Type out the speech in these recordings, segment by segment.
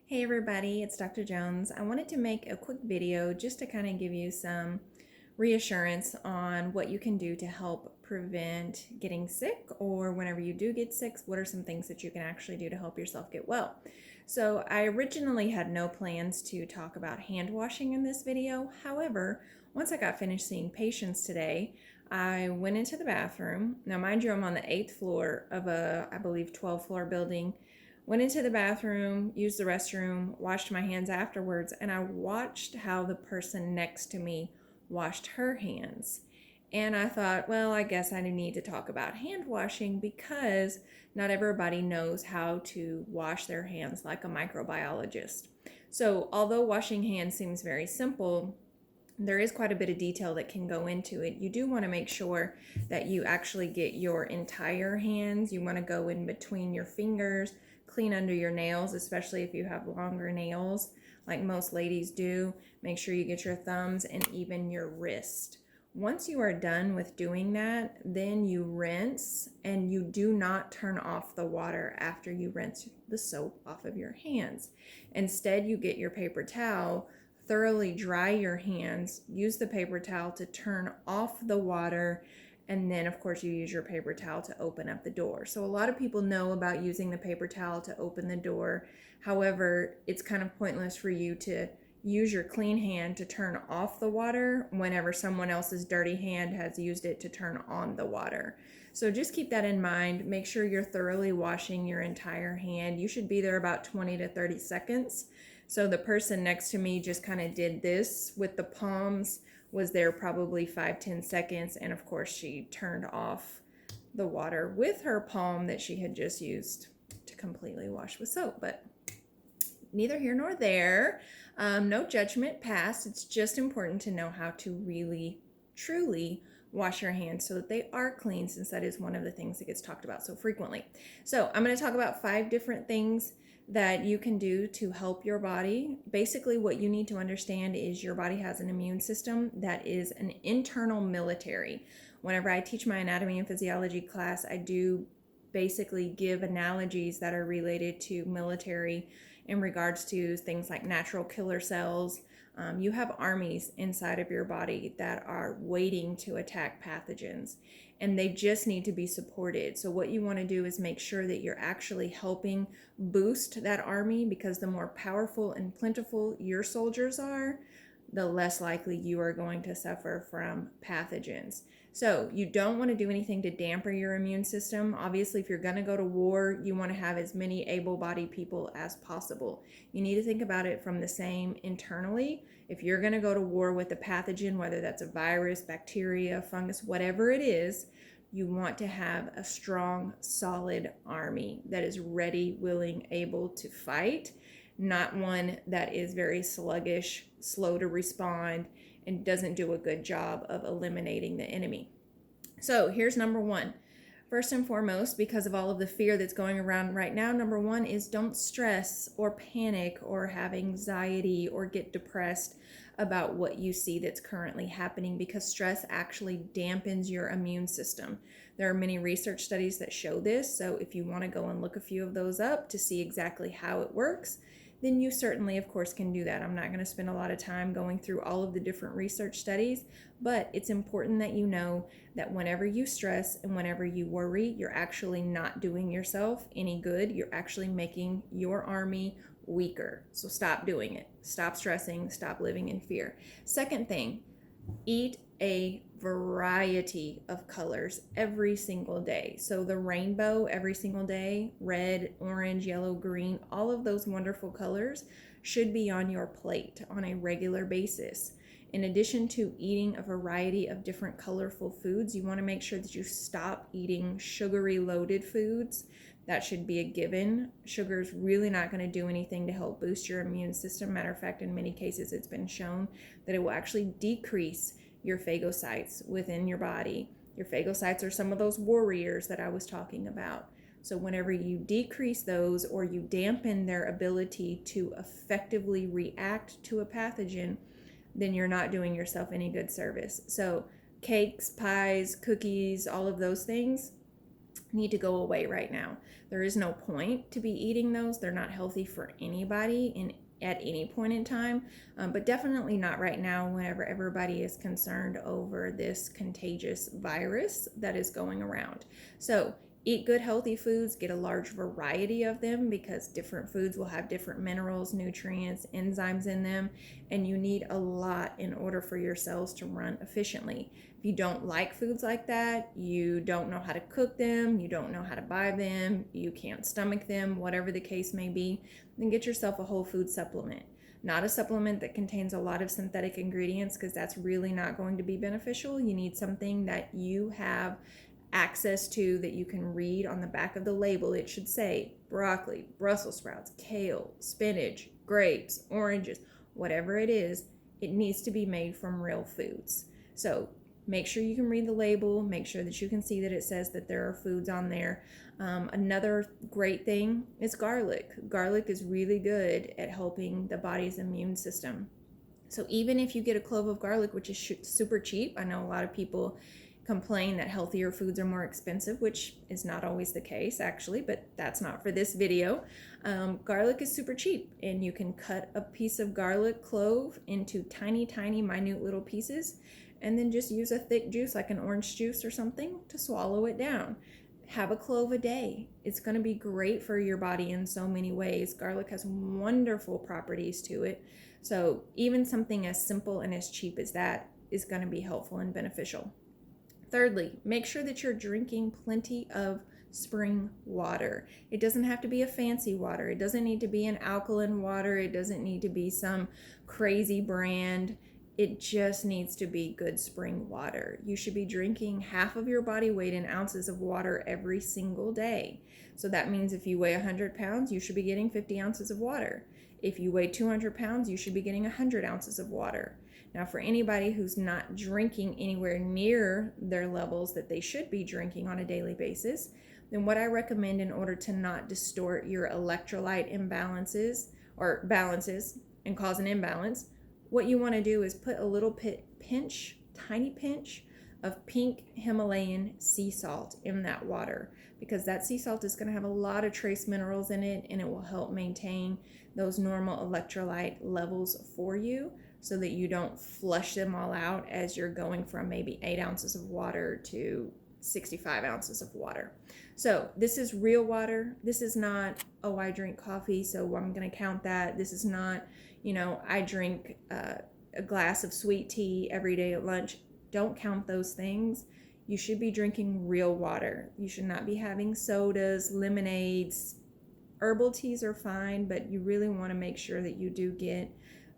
Hey everybody, it's Dr. Jones. I wanted to make a quick video just to kind of give you some reassurance on what you can do to help prevent getting sick, or whenever you do get sick, what are some things that you can actually do to help yourself get well. So I originally had no plans to talk about hand washing in this video. However, once I got finished seeing patients today, I went into the bathroom. Now mind you, I'm on the 8th floor of a, I believe, 12 floor building. Went into the bathroom, used the restroom, washed my hands afterwards, and I watched how the person next to me washed her hands. And I thought, well, I guess I need to talk about hand washing because not everybody knows how to wash their hands like a microbiologist. So, although washing hands seems very simple, there is quite a bit of detail that can go into it. You do want to make sure that you actually get your entire hands. You want to go in between your fingers, clean under your nails, especially if you have longer nails like most ladies do. Make sure you get your thumbs and even your wrist. Once you are done with doing that, then you rinse, and you do not turn off the water after you rinse the soap off of your hands. Instead, you get your paper towel, thoroughly dry your hands, use the paper towel to turn off the water, and then of course you use your paper towel to open up the door. So a lot of people know about using the paper towel to open the door. However, it's kind of pointless for you to use your clean hand to turn off the water whenever someone else's dirty hand has used it to turn on the water. So just keep that in mind. Make sure you're thoroughly washing your entire hand. You should be there about 20 to 30 seconds. So the person next to me just kind of did this with the palms, was there probably 5-10 seconds, and of course she turned off the water with her palm that she had just used to completely wash with soap. But neither here nor there. No judgment passed. It's just important to know how to really, truly wash your hands so that they are clean, since that is one of the things that gets talked about so frequently. So I'm going to talk about 5 different things that you can do to help your body. Basically, what you need to understand is your body has an immune system that is an internal military. Whenever I teach my anatomy and physiology class, I do basically give analogies that are related to military in regards to things like natural killer cells. You have armies inside of your body that are waiting to attack pathogens, and they just need to be supported. So what you want to do is make sure that you're actually helping boost that army, because the more powerful and plentiful your soldiers are, the less likely you are going to suffer from pathogens. So you don't want to do anything to dampen your immune system. Obviously, if you're going to go to war, you want to have as many able-bodied people as possible. You need to think about it from the same internally. If you're going to go to war with a pathogen, whether that's a virus, bacteria, fungus, whatever it is, you want to have a strong, solid army that is ready, willing, able to fight, not one that is very sluggish, slow to respond, and doesn't do a good job of eliminating the enemy. So here's number 1. First and foremost, because of all of the fear that's going around right now, number 1 is don't stress or panic or have anxiety or get depressed about what you see that's currently happening, because stress actually dampens your immune system. There are many research studies that show this, so if you want to go and look a few of those up to see exactly how it works, then you certainly, of course, can do that. I'm not going to spend a lot of time going through all of the different research studies, but it's important that you know that whenever you stress and whenever you worry, you're actually not doing yourself any good. You're actually making your army weaker. So stop doing it. Stop stressing. Stop living in fear. Second thing, eat a variety of colors every single day. So the rainbow every single day, red, orange, yellow, green, all of those wonderful colors should be on your plate on a regular basis. In addition to eating a variety of different colorful foods, you want to make sure that you stop eating sugary loaded foods. That should be a given. Sugar is really not going to do anything to help boost your immune system. Matter of fact, in many cases, it's been shown that it will actually decrease your phagocytes within your body. Your phagocytes are some of those warriors that I was talking about. So whenever you decrease those or you dampen their ability to effectively react to a pathogen, then you're not doing yourself any good service. So cakes, pies, cookies, all of those things, need to go away right now. There is no point to be eating those. They're not healthy for anybody at any point in time, but definitely not right now whenever everybody is concerned over this contagious virus that is going around. So eat good healthy foods, get a large variety of them, because different foods will have different minerals, nutrients, enzymes in them, and you need a lot in order for your cells to run efficiently. If you don't like foods like that, you don't know how to cook them, you don't know how to buy them, you can't stomach them, whatever the case may be, then get yourself a whole food supplement. Not a supplement that contains a lot of synthetic ingredients, because that's really not going to be beneficial. You need something that you have access to, that you can read on the back of the label. It should say broccoli, Brussels sprouts, kale, spinach, grapes, oranges, whatever it is, it needs to be made from real foods. So make sure you can read the label, make sure that you can see that it says that there are foods on there. Another great thing is garlic. Garlic is really good at helping the body's immune system. So even if you get a clove of garlic, which is super cheap, I know a lot of people complain that healthier foods are more expensive, which is not always the case actually, but that's not for this video. Garlic is super cheap, and you can cut a piece of garlic clove into tiny minute little pieces, and then just use a thick juice like an orange juice or something to swallow it down. Have a clove a day. It's going to be great for your body in so many ways. Garlic has wonderful properties to it, so even something as simple and as cheap as that is going to be helpful and beneficial. Thirdly, make sure that you're drinking plenty of spring water. It doesn't have to be a fancy water. It doesn't need to be an alkaline water. It doesn't need to be some crazy brand. It just needs to be good spring water. You should be drinking half of your body weight in ounces of water every single day. So that means if you weigh 100 pounds, you should be getting 50 ounces of water. If you weigh 200 pounds, you should be getting 100 ounces of water. Now, for anybody who's not drinking anywhere near their levels that they should be drinking on a daily basis, then what I recommend in order to not distort your electrolyte imbalances or balances and cause an imbalance, what you want to do is put a little tiny pinch of pink Himalayan sea salt in that water, because that sea salt is going to have a lot of trace minerals in it, and it will help maintain those normal electrolyte levels for you, so that you don't flush them all out as you're going from maybe 8 ounces of water to 65 ounces of water. So this is real water. This is not, oh, I drink coffee, so I'm going to count that. This is not, I drink a glass of sweet tea every day at lunch. Don't count those things. You should be drinking real water. You should not be having sodas, lemonades. Herbal teas are fine, but you really want to make sure that you do get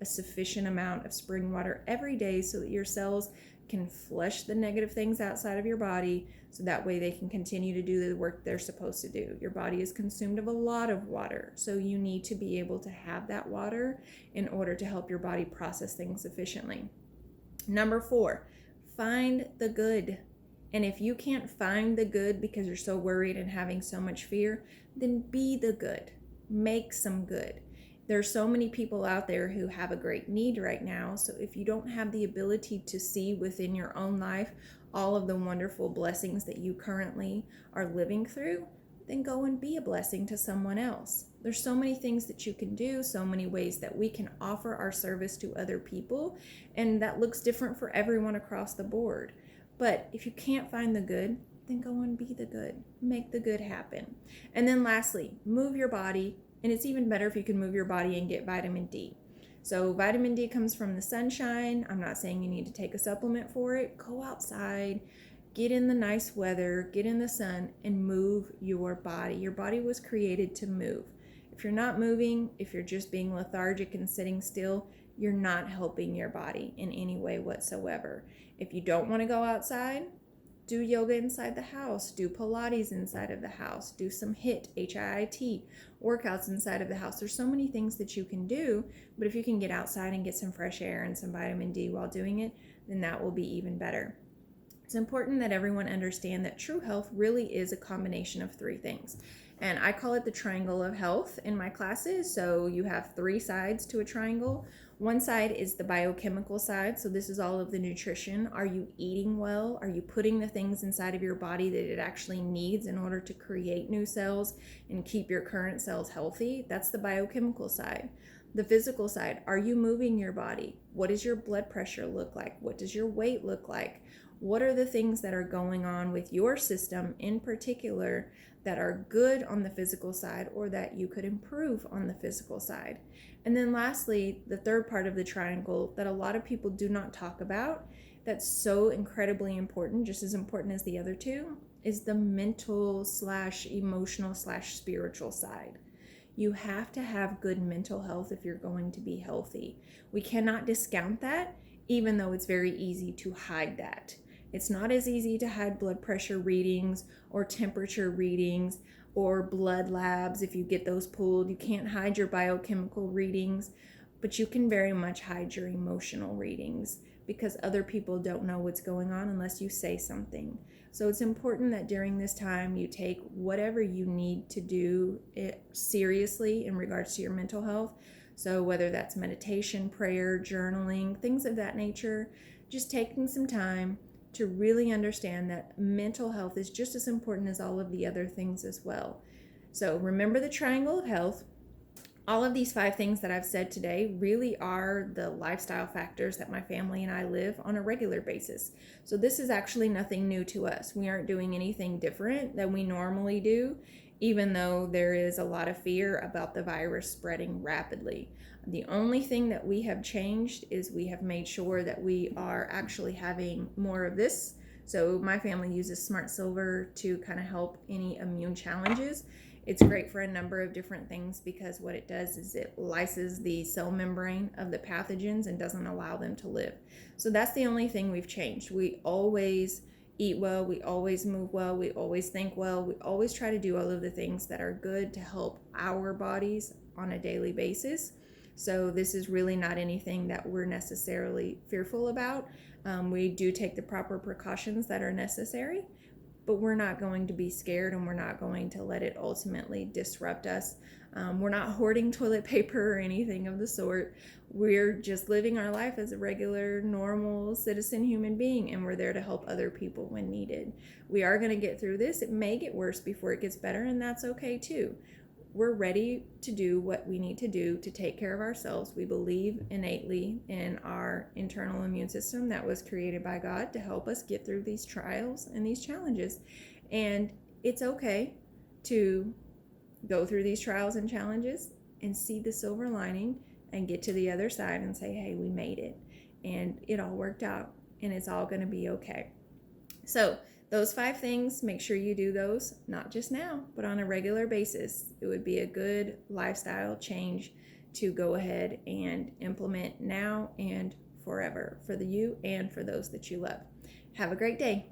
a sufficient amount of spring water every day, so that your cells can flush the negative things outside of your body, so that way they can continue to do the work they're supposed to do. Your body is consumed of a lot of water, so you need to be able to have that water in order to help your body process things efficiently. Number 4, find the good. And if you can't find the good because you're so worried and having so much fear, then be the good. Make some good. There's so many people out there who have a great need right now. So if you don't have the ability to see within your own life all of the wonderful blessings that you currently are living through, then go and be a blessing to someone else. There's so many things that you can do, so many ways that we can offer our service to other people, and that looks different for everyone across the board. But if you can't find the good, then go and be the good. Make the good happen. And then lastly, move your body. And it's even better if you can move your body and get vitamin D. So vitamin D comes from the sunshine. I'm not saying you need to take a supplement for it. Go outside, get in the nice weather, get in the sun, and move your body. Your body was created to move. If you're not moving, if you're just being lethargic and sitting still, you're not helping your body in any way whatsoever. If you don't want to go outside, do yoga inside the house, do Pilates inside of the house, do some HIIT workouts inside of the house. There's so many things that you can do, but if you can get outside and get some fresh air and some vitamin D while doing it, then that will be even better. It's important that everyone understand that true health really is a combination of 3 things. And I call it the triangle of health in my classes. So you have three sides to a triangle. One side is the biochemical side. So this is all of the nutrition. Are you eating well? Are you putting the things inside of your body that it actually needs in order to create new cells and keep your current cells healthy? That's the biochemical side. The physical side, are you moving your body? What does your blood pressure look like? What does your weight look like? What are the things that are going on with your system in particular that are good on the physical side or that you could improve on the physical side? And then lastly, the third part of the triangle that a lot of people do not talk about, that's so incredibly important, just as important as the other two, is the mental slash emotional slash spiritual side. You have to have good mental health if you're going to be healthy. We cannot discount that, even though it's very easy to hide that. It's not as easy to hide blood pressure readings or temperature readings or blood labs if you get those pulled. You can't hide your biochemical readings, but you can very much hide your emotional readings because other people don't know what's going on unless you say something. So it's important that during this time you take whatever you need to do it seriously in regards to your mental health. So whether that's meditation, prayer, journaling, things of that nature, just taking some time to really understand that mental health is just as important as all of the other things as well. So remember the triangle of health. All of these 5 things that I've said today really are the lifestyle factors that my family and I live on a regular basis. So this is actually nothing new to us. We aren't doing anything different than we normally do, even though there is a lot of fear about the virus spreading rapidly. The only thing that we have changed is we have made sure that we are actually having more of this. So my family uses smart silver to kind of help any immune challenges. It's great for a number of different things because what it does is it lyses the cell membrane of the pathogens and doesn't allow them to live. So that's the only thing we've changed. We always eat well, we always move well, we always think well, we always try to do all of the things that are good to help our bodies on a daily basis. So this is really not anything that we're necessarily fearful about. We do take the proper precautions that are necessary, but we're not going to be scared and we're not going to let it ultimately disrupt us. We're not hoarding toilet paper or anything of the sort. We're just living our life as a regular, normal citizen human being, and we're there to help other people when needed. We are going to get through this. It may get worse before it gets better, and that's okay too. We're ready to do what we need to do to take care of ourselves. We believe innately in our internal immune system that was created by God to help us get through these trials and these challenges. And it's okay to go through these trials and challenges and see the silver lining and get to the other side and say, hey, we made it and it all worked out and it's all going to be okay. So those 5 things, make sure you do those, not just now, but on a regular basis. It would be a good lifestyle change to go ahead and implement now and forever for you and for those that you love. Have a great day.